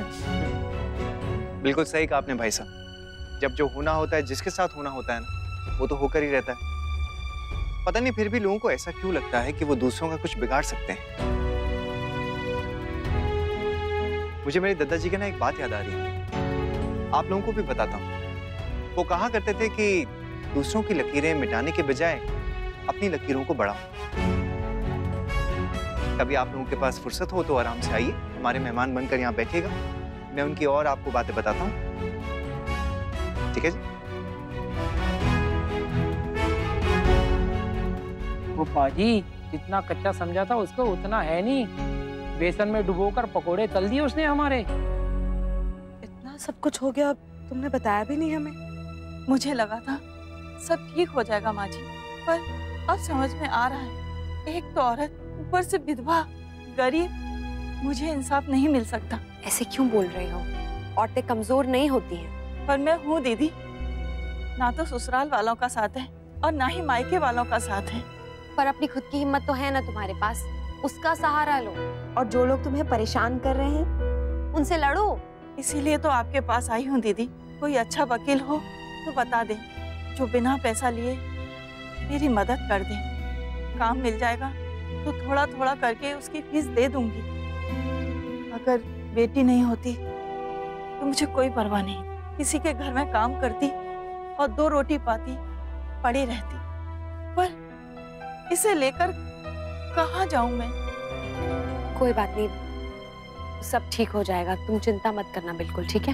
B: बिल्कुल सही कहा आपने भाई साहब। जब जो होना होता है, जिसके साथ होना होता है ना, वो तो होकर ही रहता है। पता नहीं फिर भी लोगों को ऐसा क्यों लगता है कि वो दूसरों का कुछ बिगाड़ सकते हैं। मुझे मेरे दादाजी की ना एक बात याद आ रही है, आप लोगों को भी बताता हूँ। वो कहा करते थे कि दूसरों की लकीरें मिटाने के बजाय अपनी लकीरों को बढ़ाओ। कभी आप लोगों के पास फुर्सत हो तो आराम से आइए, हमारे मेहमान बनकर यहाँ बैठिएगा। मैं उनकी और आपको बातें बताता हूँ, ठीक है जी?
U: वो पाजी जितना कच्चा समझा था उसको उतना है नहीं। बेसन में डुबोकर पकोड़े तल दिए उसने हमारे।
G: इतना सब कुछ हो गया, तुमने बताया भी नहीं हमें। मुझे लगा था सब ठीक हो जाएगा माँ जी, पर अब समझ में आ रहा है, एक तो औरत, ऊपर से विधवा, गरीब, मुझे इंसाफ नहीं मिल सकता।
C: ऐसे क्यों बोल रहे हो? औरतें कमजोर नहीं होती हैं।
G: पर मैं हूँ दीदी, ना तो ससुराल वालों का साथ है और ना ही मायके वालों का साथ है।
C: पर अपनी खुद की हिम्मत तो है ना तुम्हारे पास, उसका सहारा लो। और जो लोग तुम्हें परेशान कर रहे हैं उनसे लड़ो।
G: इसीलिए तो आपके पास आई हूँ दीदी, कोई अच्छा वकील हो तो बता दे, जो बिना पैसा लिए मेरी मदद कर दे। काम मिल जाएगा तो थोड़ा थोड़ा करके उसकी फीस दे दूंगी। अगर बेटी नहीं होती तो मुझे कोई परवाह नहीं, किसी के घर में काम करती और 2 रोटी पाती, पड़ी रहती। पर इसे लेकर कहाँ जाऊं मैं?
C: कोई बात नहीं, सब ठीक हो जाएगा, तुम चिंता मत करना बिल्कुल, ठीक है?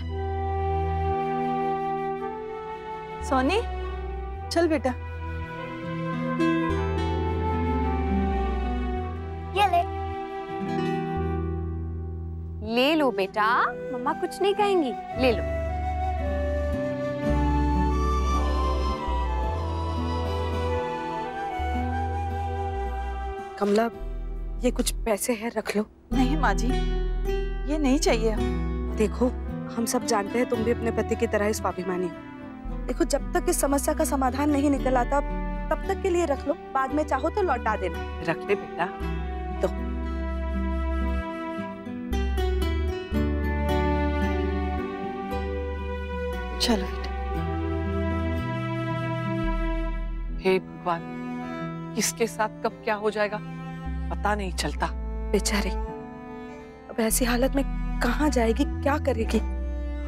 G: सोनी, चल बेटा।
E: ये
C: ले लो बेटा, मम्मा कुछ नहीं कहेंगी, ले लो।
G: कमला, ये कुछ पैसे हैं, रख लो। नहीं माँ जी, ये नहीं चाहिए।
K: देखो, हम सब जानते हैं तुम भी अपने पति की तरह ही स्वाभिमानी हो। देखो, जब तक इस समस्या का समाधान नहीं निकल आता तब तक के लिए रख लो, बाद में चाहो तो लौटा देना।
G: रख ले बेटा।
K: तो
G: चलो बेटा। हे भगवान, किसके साथ कब क्या हो जाएगा पता नहीं चलता।
K: बेचारी अब ऐसी हालत में कहाँ जाएगी, क्या करेगी?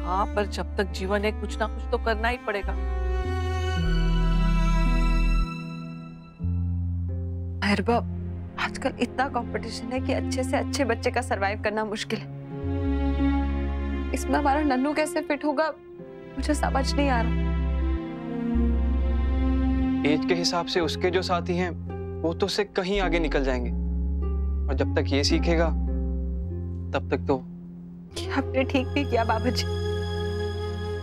G: हाँ, पर जब तक जीवन है कुछ ना कुछ तो करना ही पड़ेगा।
L: अरबा, आजकल इतना कंपटीशन है कि अच्छे से अच्छे बच्चे का सरवाइव करना मुश्किल है। इसमें हमारा नन्नू कैसे फिट होगा मुझे समझ नहीं आ रहा।
R: एज के हिसाब से उसके जो साथी हैं वो तो उससे कहीं आगे निकल जाएंगे, और जब तक ये सीखेगा तब तक तो।
L: आपने ठीक भी किया बाबा जी,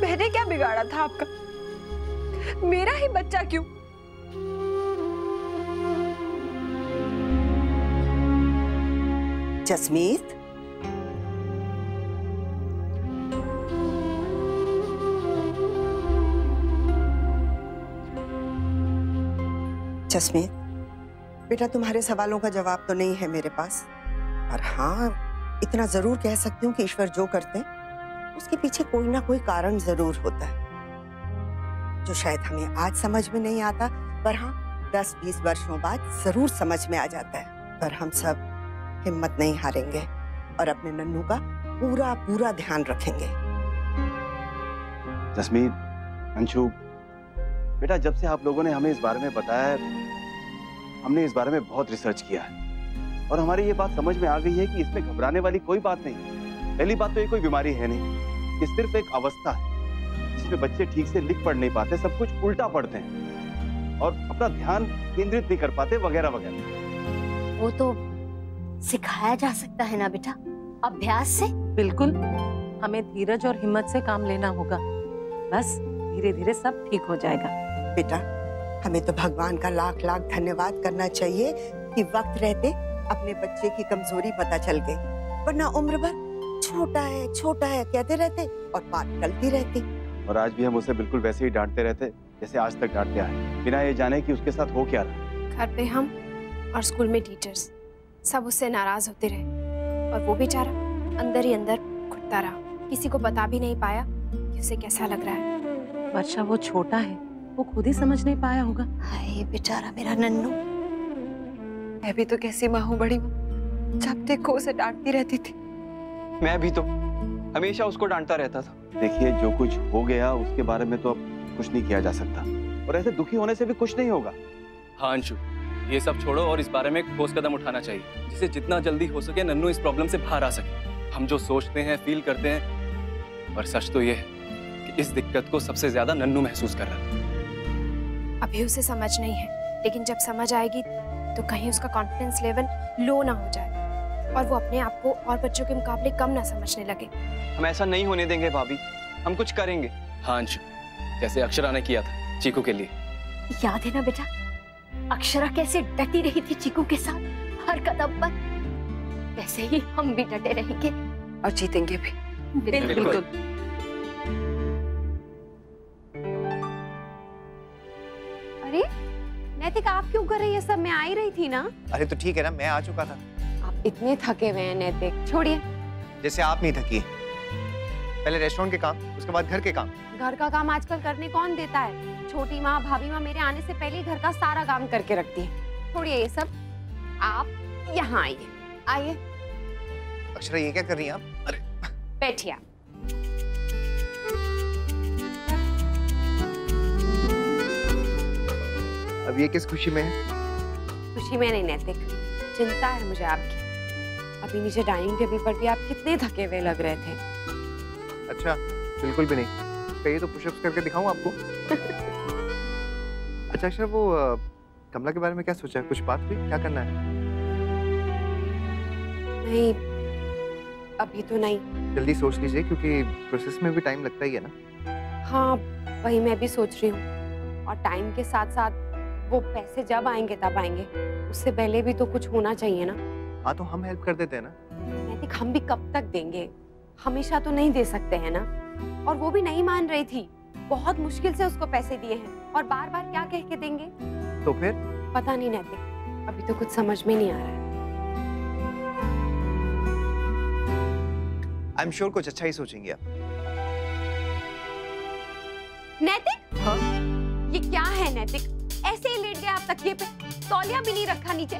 L: मैंने क्या बिगाड़ा था आपका? मेरा ही बच्चा क्यों?
V: जसमीत, जसमीत बेटा, तुम्हारे सवालों का जवाब तो नहीं है मेरे पास, पर हाँ इतना जरूर कह सकती हूँ कि ईश्वर जो करते हैं उसके पीछे कोई ना कोई कारण जरूर होता है जो शायद हमें आज समझ में नहीं आता, पर हाँ 10-20 वर्षों बाद जरूर समझ में आ जाता है। पर हम सब हिम्मत नहीं हारेंगे और अपने नन्नू का पूरा पूरा ध्यान रखेंगे।
P: जसमीत, अंशु, बेटा जब से आप लोगों ने हमें इस बारे में बताया है, हमने इस बारे में बहुत रिसर्च किया है और हमारी ये बात समझ में आ गई है कि इसमें घबराने वाली कोई बात नहीं। पहली बात तो ये कोई बीमारी है नहीं, ये सिर्फ एक अवस्था है जिसमें बच्चे ठीक से लिख पढ़ नहीं पाते, सब कुछ उल्टा पढ़ते हैं और अपना ध्यान केंद्रित नहीं कर पाते वगैरह वगैरह।
H: वो तो सिखाया जा सकता है ना बेटा, अभ्यास से।
Q: बिल्कुल, हमें धीरज और हिम्मत से काम लेना होगा, बस धीरे धीरे सब ठीक हो जाएगा।
V: बेटा हमें तो भगवान का लाख लाख धन्यवाद करना चाहिए कि वक्त रहते अपने बच्चे की कमजोरी पता चल गई, वरना उम्र भर छोटा है कहते रहते और बात टलती रहती।
P: और आज भी हम उसे बिल्कुल वैसे ही डांटते रहते जैसे आज तक डांटते आए, बिना ये जाने कि उसके साथ हो क्या रहा।
F: घर पे हम और स्कूल में टीचर्स सब उससे नाराज होते रहे और वो बेचारा अंदर ही अंदर घुटता रहा, किसी को बता भी नहीं पाया कि उसे कैसा लग रहा है।
Q: वर्षा वो छोटा है, वो खुद ही समझ नहीं पाया होगा।
H: हाय बेचारा मेरा नन्नू।
L: मैं भी तो कैसी माँ हूँ बड़ी माँ, जब देखो उसे डांटती रहती थी।
R: मैं भी तो हमेशा उसको डांटता रहता था।
P: देखिए जो कुछ हो गया उसके बारे में तो अब कुछ नहीं किया जा सकता और ऐसे दुखी होने से भी कुछ नहीं होगा।
A: हाँ अंशु, ये सब छोड़ो और इस बारे में ठोस कदम उठाना चाहिए जिससे जितना जल्दी हो सके नन्नू इस प्रॉब्लम से बाहर आ सके। हम जो सोचते हैं, फील करते हैं, पर सच तो ये है कि इस दिक्कत को सबसे ज्यादा नन्नू महसूस कर रहा है।
F: अभी उसे समझ नहीं है, लेकिन जब समझ आएगी तो कहीं उसका कॉन्फिडेंस लेवल लो ना हो जाए और वो अपने आप को और बच्चों के मुकाबले कम ना समझने लगे।
R: हम ऐसा नहीं होने देंगे भाभी, हम कुछ करेंगे।
A: हाँ अंशु, जैसे अक्षरा ने किया था चीकू के लिए।
H: याद है ना बेटा, अक्षरा कैसे डटी रही थी चीकू के साथ हर कदम पर, वैसे ही हम भी डटे रहेंगे
L: और जीतेंगे भी।
H: बिल्कुल।
C: अरे नैतिक, आप क्यों कर रही है सब? मैं आ ही रही थी ना।
B: अरे तो ठीक है ना, मैं आ चुका था।
C: आप इतने थके हुए हैं नैतिक, छोड़िए।
B: जैसे आप नहीं थकी, पहले रेस्टोरेंट के काम, उसके बाद घर के काम।
C: घर का काम आजकल करने कौन देता है? छोटी माँ, भाभी माँ मेरे आने से पहले ही घर का सारा काम करके रखती है। छोड़िए ये सब, आप यहाँ आइए। आइए।
B: अक्षरा ये क्या कर रही हैं आप? अरे
C: बैठिए आप।
B: अब ये किस खुशी में है?
C: खुशी में नहीं नैतिक, चिंता है मुझे आपकी। अभी नीचे डाइनिंग टेबल पर भी आप कितने थके हुए लग रहे थे।
B: अच्छा, बिल्कुल भी नहीं। कहिए तो पुशअप्स करके दिखाऊं आपको? अच्छा अक्षरा, वो कमला के बारे में क्या सोचा? कुछ बात हुई? क्या करना है?
C: नहीं, अभी तो नहीं।
B: जल्दी सोच लीजिए क्योंकि प्रोसेस में भी टाइम लगता ही है ना।
C: हाँ, वही मैं भी सोच रही हूँ। और टाइम के साथ साथ वो पैसे जब आएंगे तब आएंगे, उससे पहले भी तो कुछ होना चाहिए ना।
B: हाँ तो हम हेल्प कर देते हैं ना।
C: नैतिक, हम भी कब तक देंगे? हमेशा तो नहीं दे सकते हैं ना। और वो भी नहीं मान रही थी, बहुत मुश्किल से उसको पैसे दिए हैं और बार बार क्या कह के देंगे?
B: तो फिर?
C: पता नहीं नैतिक, अभी तो कुछ समझ में नहीं आ रहा है।
B: आई एम श्योर कुछ अच्छा ही सोचेंगे आप।
C: नैतिक? हाँ? ये क्या है नैतिक? ऐसे ही लेट गए आप तकिए पे, तौलिया भी नहीं रखा नीचे।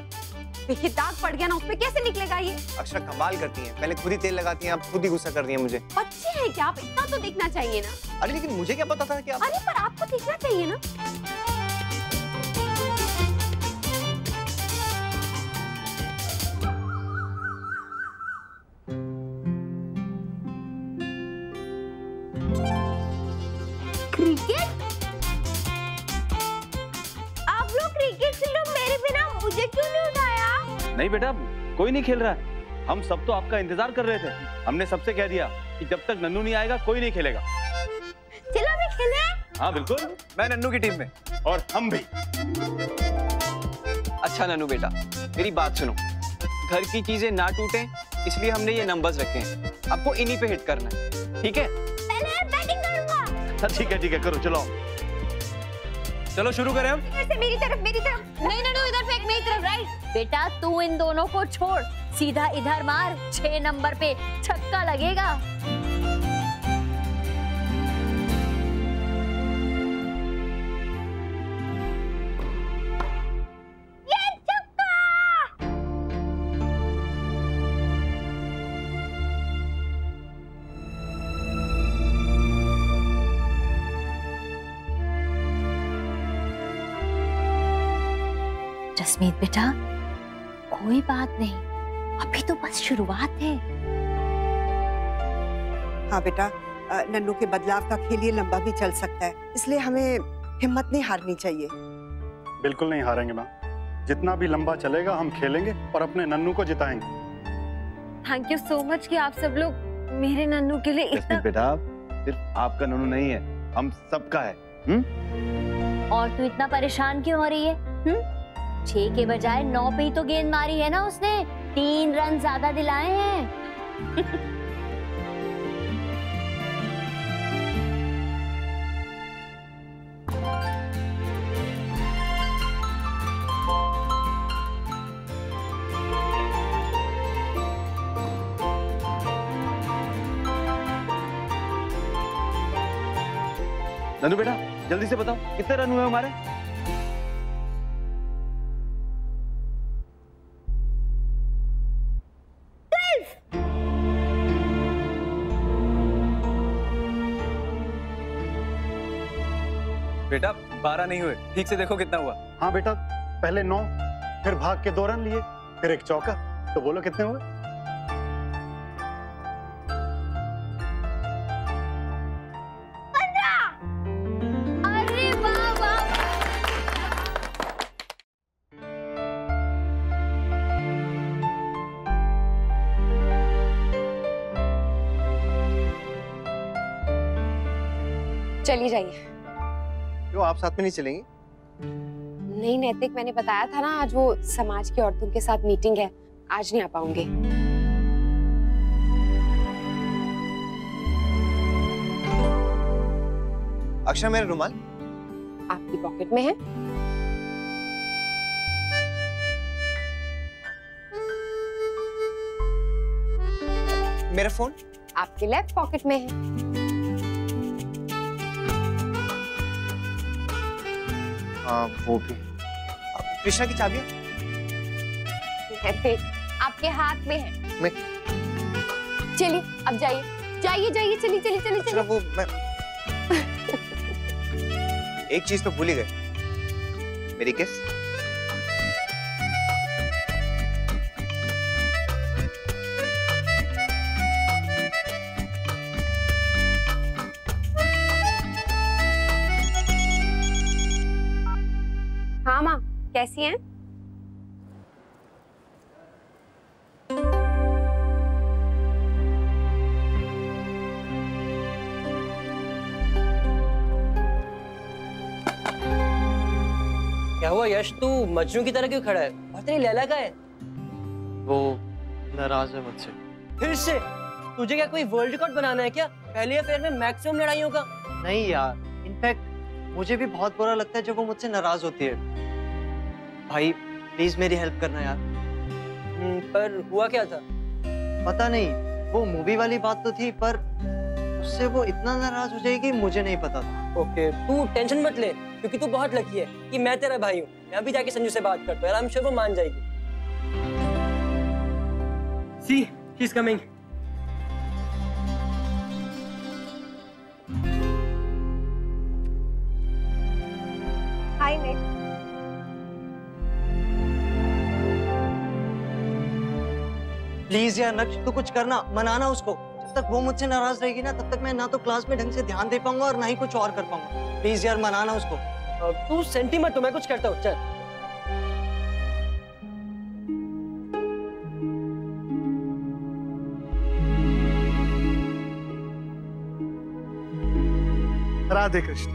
C: देखिए दाग पड़ गया ना, उस पे कैसे निकलेगा ये?
B: अक्षरा कमाल करती हैं, पहले खुद ही तेल लगाती हैं, अब खुद ही गुस्सा कर रही हैं मुझे।
C: बच्चे हैं क्या आप? इतना तो देखना चाहिए ना।
B: अरे लेकिन मुझे क्या पता था कि आप...
C: अरे पर आपको देखना चाहिए ना।
E: क्रिकेट? आप लोग क्रिकेट खेलो, मेरे बिना मुझे क्यों नहीं उठाया?
P: नहीं बेटा, कोई नहीं खेल रहा है। हम सब तो आपका इंतजार कर रहे थे। हमने सबसे कह दिया कि जब तक नन्नू नहीं आएगा कोई नहीं खेलेगा।
E: चलो भी खेले।
P: हाँ बिल्कुल,
B: मैं नन्नू की टीम में।
P: और हम भी।
R: अच्छा नन्नू बेटा, मेरी बात सुनो। घर की चीजें ना टूटे इसलिए हमने ये नंबर्स रखे हैं, आपको इन्हीं पे हिट करना है, ठीक है?
E: पहले बैटिंग करूंगा।
P: ठीक है, करो, चलो
A: चलो शुरू करें हम।
E: मेरी तरफ। नहीं नन्नू, इधर फेंक, मेरी तरफ। राइट।
H: बेटा तू इन दोनों को छोड़, सीधा इधर मार, 6 नंबर पे छक्का लगेगा। जसमीत बेटा, कोई बात नहीं, अभी तो बस शुरुआत है।
V: हाँ बेटा, नन्नू के बदलाव का खेल ये लंबा भी चल सकता है, इसलिए हमें हिम्मत नहीं हारनी चाहिए।
O: बिल्कुल नहीं हारेंगे माँ, जितना भी लंबा चलेगा हम खेलेंगे और अपने नन्नू को जिताएंगे।
E: थैंक यू सो मच कि आप सब लोग मेरे नन्नू के लिए इतना।
P: बेटा सिर्फ आपका नन्नू नहीं है, हम सबका है।
H: और तू इतना परेशान क्यों हो रही है? 6 के बजाय 9 पे ही तो गेंद मारी है ना उसने, 3 रन ज्यादा दिलाए हैं।
P: नन्नू बेटा जल्दी से बताओ कितने रन हुए हमारे?
A: बेटा 12 नहीं हुए, ठीक से देखो कितना हुआ।
O: हाँ बेटा, पहले 9, फिर भाग के 2 रन लिए, फिर एक चौका, तो बोलो कितने हुए?
E: 15। अरे वाह वाह।
C: चली जाइए।
B: क्यों, आप साथ में नहीं चलेंगी?
C: नहीं नैतिक, मैंने बताया था ना आज वो समाज की औरतों के साथ मीटिंग है, आज नहीं आ पाऊंगी।
B: अक्षय मेरा रुमाल
C: आपकी पॉकेट में है।
B: मेरा फोन
C: आपके लेफ्ट पॉकेट में है।
B: हाँ वो भी। कृष्णा की चाबियां
C: आपके हाथ में है।
B: मैं
C: चलिए अब जाइए जाइए जाइए, चलिए चलिए चलिए चलिए।
B: वो मैं एक चीज तो भूल ही गए, मेरी किस।
C: हाँ माँ, कैसी हैं?
D: क्या हुआ यश, तू मजनू की तरह क्यों खड़ा है? और तेरी लैला का है?
N: वो नाराज है मुझसे।
D: फिर से? तुझे क्या कोई वर्ल्ड रिकॉर्ड बनाना है क्या? पहले अफेयर में मैक्सिमम लड़ाइयों का?
N: नहीं यार, इनफैक्ट मुझे भी बहुत बुरा लगता है जब वो मुझसे नाराज होती है। भाई प्लीज मेरी हेल्प करना यार।
D: पर हुआ क्या था?
N: पता नहीं, वो मूवी वाली बात तो थी, पर उससे वो इतना नाराज हो जाएगी मुझे नहीं पता था।
D: ओके, तू टेंशन मत ले, क्योंकि तू बहुत लकी है कि मैं तेरा भाई हूँ। मैं अभी जाके संजू से बात करता हूँ, आई एम श्योर वो मान जाएगी। See, she is coming.
C: Hi Nick.
N: Please यार नक्श, तू कुछ करना, मनाना उसको। जब तक वो मुझसे नाराज रहेगी ना, तब तक मैं ना तो क्लास में ढंग से ध्यान दे पाऊंगा और ना ही कुछ और कर पाऊंगा। प्लीज यार मनाना उसको।
D: तू सेंटी मत, तो मैं कुछ करता हूँ, चल।
O: राधे कृष्ण।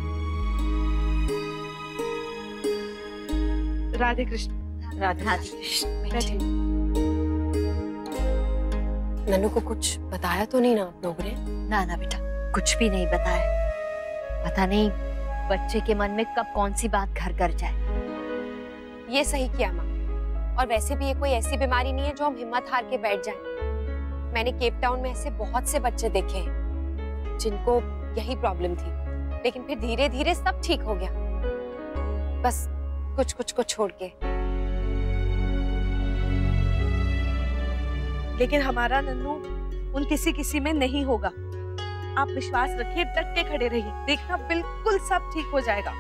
K: राधे कृष्ण।
C: राधे कृष्ण। नन्नू को कुछ बताया तो नहीं ना आप लोगों ने?
H: ना ना बेटा, कुछ भी नहीं बताया। पता नहीं बच्चे के मन में कब कौन सी बात घर कर जाए।
C: ये सही किया माँ। और वैसे भी ये कोई ऐसी बीमारी नहीं है जो हम हिम्मत हार के बैठ जाएं। मैंने केप टाउन में ऐसे बहुत से बच्चे देखे हैं जिनको यही प्रॉब्लम थी, लेकिन फिर धीरे धीरे सब ठीक हो गया, बस कुछ कुछ को छोड़ के।
K: लेकिन हमारा नन्नू उन किसी किसी में नहीं होगा। आप विश्वास रखिए, डट के खड़े रहिए, देखना बिल्कुल सब ठीक हो जाएगा।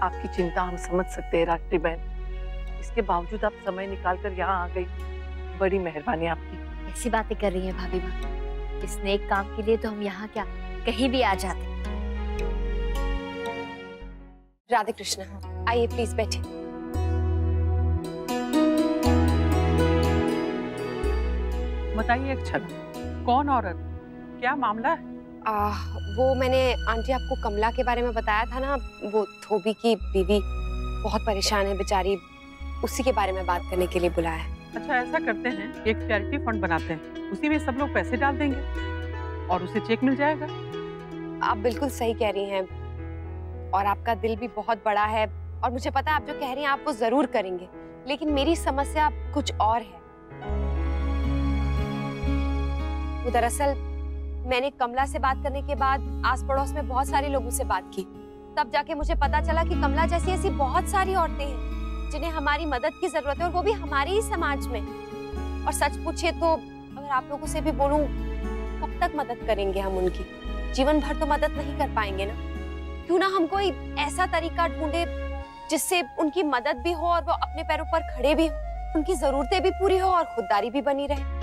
Q: आपकी चिंता हम समझ सकते हैं राष्ट्री बहन। इसके बावजूद आप समय निकाल कर यहाँ आ गई, बड़ी मेहरबानी आपकी।
H: ऐसी बातें कर रही हैं भाभी माँ, इस नेक काम के लिए तो हम यहाँ क्या कहीं भी आ जाते।
C: राधे कृष्णा, आइए प्लीज बैठे।
Q: बताइए एक छन, कौन औरत, क्या मामला है?
C: वो मैंने आंटी आपको कमला के बारे में बताया था ना, वो धोबी की बीवी बहुत परेशान है बेचारी, उसी के बारे में बात करने के लिए बुलाया है।
Q: अच्छा ऐसा करते हैं, एक चैरिटी फंड बनाते हैं, उसी में सब लोग पैसे डाल देंगे और उसे चेक मिल जाएगा।
C: आप बिल्कुल सही कह रही हैं और आपका दिल भी बहुत बड़ा है और मुझे पता है आप जो कह रही हैं आप वो जरूर करेंगे, लेकिन मेरी समस्या कुछ और है। वो दरअसल मैंने कमला से बात करने के बाद आस पड़ोस में बहुत सारे लोगों से बात की, तब जाके मुझे पता चला कि कमला जैसी ऐसी बहुत सारी औरतें हैं जिन्हें हमारी मदद की जरूरत है और वो भी हमारे ही समाज में। और सच पूछिए तो अगर आप लोगों से भी बोलूं, कब तक मदद करेंगे हम उनकी? जीवन भर तो मदद नहीं कर पाएंगे ना। क्यों ना हम कोई ऐसा तरीका ढूंढे जिससे उनकी मदद भी हो और वो अपने पैरों पर खड़े भी हो, उनकी जरूरतें भी पूरी हो और खुददारी भी बनी रहे।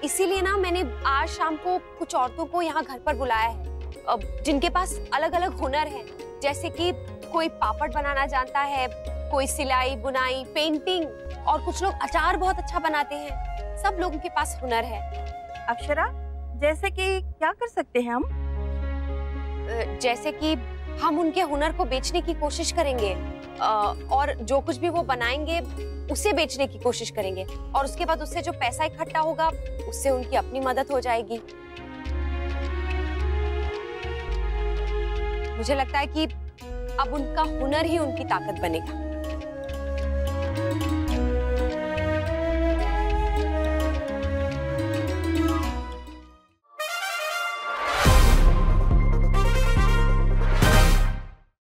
C: इसीलिए ना मैंने आज शाम को कुछ औरतों को यहाँ घर पर बुलाया है, जिनके पास अलग अलग हुनर है, जैसे कि कोई पापड़ बनाना जानता है, कोई सिलाई बुनाई पेंटिंग और कुछ लोग अचार बहुत अच्छा बनाते हैं। सब लोगों के पास हुनर है।
K: अक्षरा, जैसे कि क्या कर सकते हैं हम?
C: जैसे कि हम उनके हुनर को बेचने की कोशिश करेंगे और जो कुछ भी वो बनाएंगे उसे बेचने की कोशिश करेंगे और उसके बाद उससे जो पैसा इकट्ठा होगा उससे उनकी अपनी मदद हो जाएगी। मुझे लगता है कि अब उनका हुनर ही उनकी ताकत बनेगा।